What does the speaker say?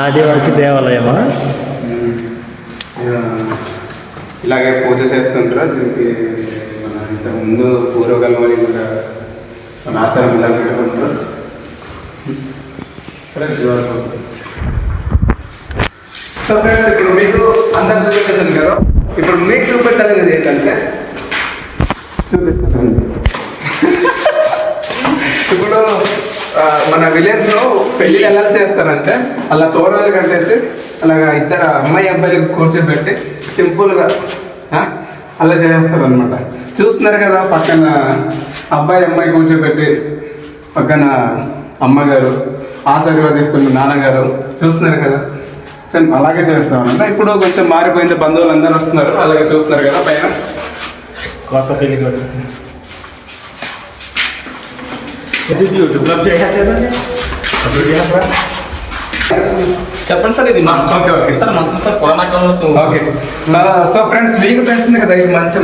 ఆదివాసీ దేవాలయమా? ఇలాగే పూజ చేస్తుంటారు. దీనికి మన ఇంతకుముందు పూర్వకాలం వారి మన ఆచారం ఇలా పెట్టుకుంటారు. సో ఫ్రెండ్స్, ఇప్పుడు మీకు అందరు చూపించాను కదా, ఇప్పుడు మీకు చూపెట్టాలనేది ఏంటంటే చూపిస్తాను. ఇప్పుడు మన విలేజ్లో పెళ్ళి ఎలా చేస్తారంటే అలా తోరణాలు కట్టేసి అలాగా ఇద్దరు అమ్మాయి అబ్బాయికి కూర్చోబెట్టి సింపుల్గా అలా చేస్తారు అనమాట. చూస్తున్నారు కదా, పక్కన అబ్బాయి అమ్మాయి కూర్చోబెట్టి పక్కన అమ్మగారు ఆశీర్వాదిస్తున్న నాన్నగారు చూస్తున్నారు కదా. సేమ్ అలాగే చేస్తామన్నమాట. ఇప్పుడు కొంచెం మారిపోయింది, బంధువులు అందరూ వస్తున్నారు. అలాగే చూస్తున్నారు కదా పైన కొత్త పెళ్లి కూడా చెప్పండి సార్. ఇది ఓకే సార్ మంచం సార్ పురాణాకాలంలో. ఓకే. సో ఫ్రెండ్స్, మీకు తెలిసింది కదా ఇది మంచి